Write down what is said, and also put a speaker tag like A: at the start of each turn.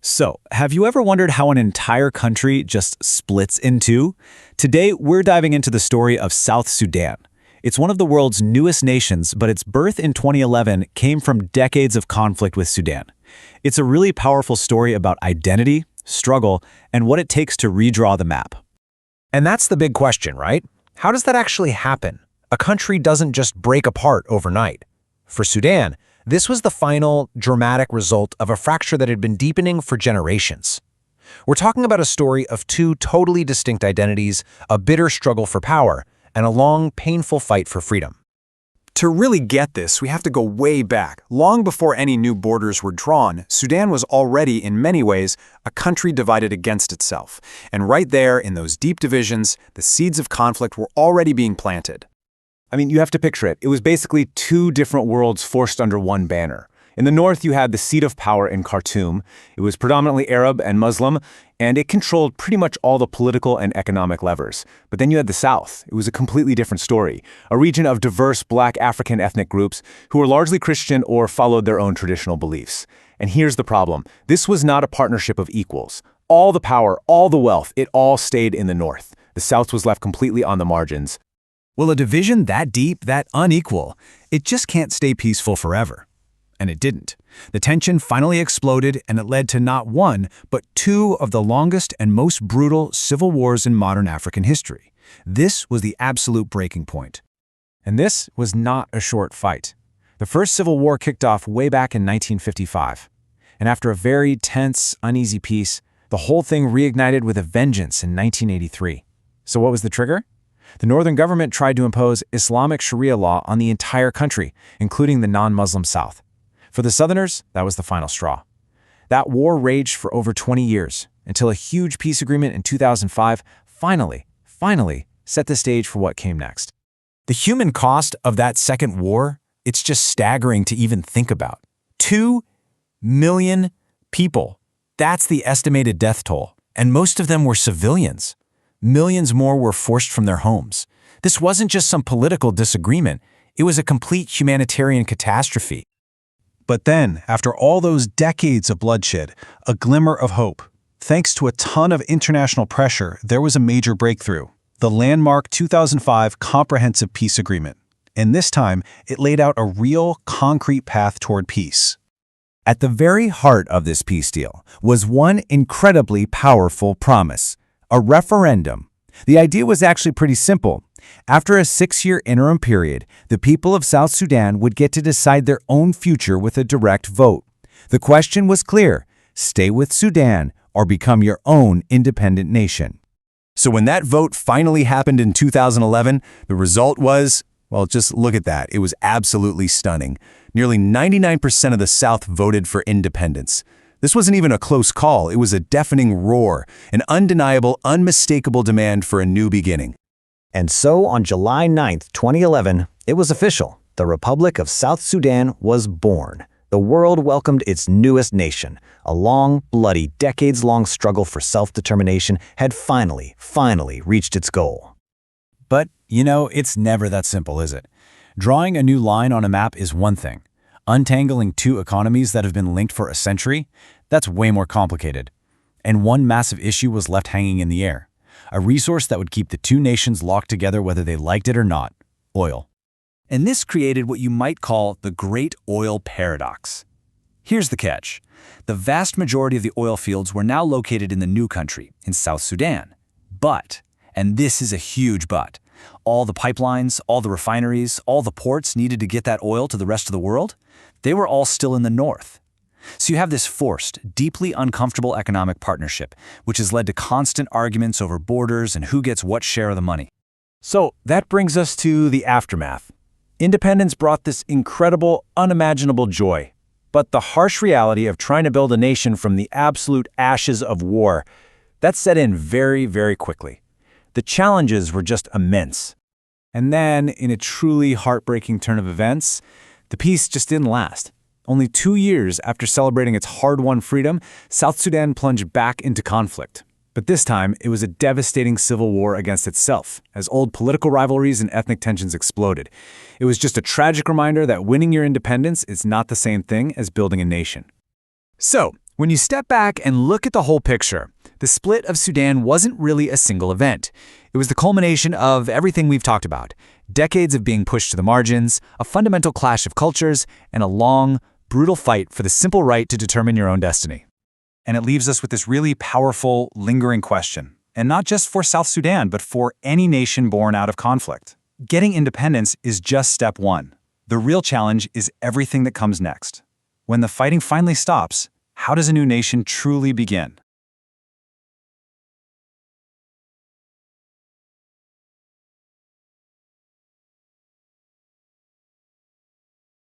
A: So, have you ever wondered how an entire country just splits in two? Today, we're diving into the story of South Sudan. It's one of the world's newest nations, but its birth in 2011 came from decades of conflict with Sudan. It's a really powerful story about identity, struggle, and what it takes to redraw the map.
B: And that's the big question, right? How does that actually happen? A country doesn't just break apart overnight. For Sudan, this was the final, dramatic result of a fracture that had been deepening for generations. We're talking about a story of two totally distinct identities, a bitter struggle for power, and a long, painful fight for freedom.
C: To really get this, we have to go way back. Long before any new borders were drawn, Sudan was already, in many ways, a country divided against itself. And right there, in those deep divisions, the seeds of conflict were already being planted.
A: I mean, you have to picture it. It was basically two different worlds forced under one banner. In the north, you had the seat of power in Khartoum. It was predominantly Arab and Muslim, and it controlled pretty much all the political and economic levers. But then you had the south. It was a completely different story, a region of diverse Black African ethnic groups who were largely Christian or followed their own traditional beliefs. And here's the problem. This was not a partnership of equals. All the power, all the wealth, it all stayed in the north. The south was left completely on the margins. Well, a division that deep, that unequal, it just can't stay peaceful forever. And it didn't. The tension finally exploded, and it led to not one, but two of the longest and most brutal civil wars in modern African history. This was the absolute breaking point. And this was not a short fight. The first civil war kicked off way back in 1955. And after a very tense, uneasy peace, the whole thing reignited with a vengeance in 1983. So what was the trigger? The northern government tried to impose Islamic Sharia law on the entire country, including the non-Muslim south. For the Southerners, that was the final straw. That war raged for over 20 years, until a huge peace agreement in 2005 finally set the stage for what came next. The human cost of that second war, it's just staggering to even think about. 2 million people. That's the estimated death toll, and most of them were civilians. Millions more were forced from their homes. This wasn't just some political disagreement. It was a complete humanitarian catastrophe. But then, after all those decades of bloodshed, a glimmer of hope. Thanks to a ton of international pressure, there was a major breakthrough. The landmark 2005 Comprehensive Peace Agreement. And this time, it laid out a real, concrete path toward peace. At the very heart of this peace deal was one incredibly powerful promise. A referendum. The idea was actually pretty simple. After a 6-year interim period, the people of South Sudan would get to decide their own future with a direct vote. The question was clear: stay with Sudan or become your own independent nation. So when that vote finally happened in 2011, the result was, well, just look at that. It was absolutely stunning. Nearly 99% of the South voted for independence. This wasn't even a close call. It was a deafening roar, an undeniable, unmistakable demand for a new beginning.
D: And so on July 9, 2011, it was official. The Republic of South Sudan was born. The world welcomed its newest nation. A long, bloody, decades-long struggle for self-determination had finally reached its goal.
A: But, it's never that simple, is it? Drawing a new line on a map is one thing. Untangling two economies that have been linked for a century, that's way more complicated. And one massive issue was left hanging in the air. A resource that would keep the two nations locked together whether they liked it or not: oil. And this created what you might call the Great Oil Paradox. Here's the catch. The vast majority of the oil fields were now located in the new country, in South Sudan. But, and this is a huge but, all the pipelines, all the refineries, all the ports needed to get that oil to the rest of the world, they were all still in the north. So you have this forced, deeply uncomfortable economic partnership, which has led to constant arguments over borders and who gets what share of the money. So that brings us to the aftermath. Independence brought this incredible, unimaginable joy. But the harsh reality of trying to build a nation from the absolute ashes of war, that set in very quickly. The challenges were just immense. And then, in a truly heartbreaking turn of events, the peace just didn't last. Only 2 years after celebrating its hard-won freedom, South Sudan plunged back into conflict. But this time, it was a devastating civil war against itself, as old political rivalries and ethnic tensions exploded. It was just a tragic reminder that winning your independence is not the same thing as building a nation. So,
C: When you step back and look at the whole picture, the split of Sudan wasn't really a single event. It was the culmination of everything we've talked about: decades of being pushed to the margins, a fundamental clash of cultures, and a long, brutal fight for the simple right to determine your own destiny. And it leaves us with this really powerful, lingering question. And not just for South Sudan, but for any nation born out of conflict. Getting independence is just step one. The real challenge is everything that comes next. When the fighting finally stops, how does a new nation truly begin?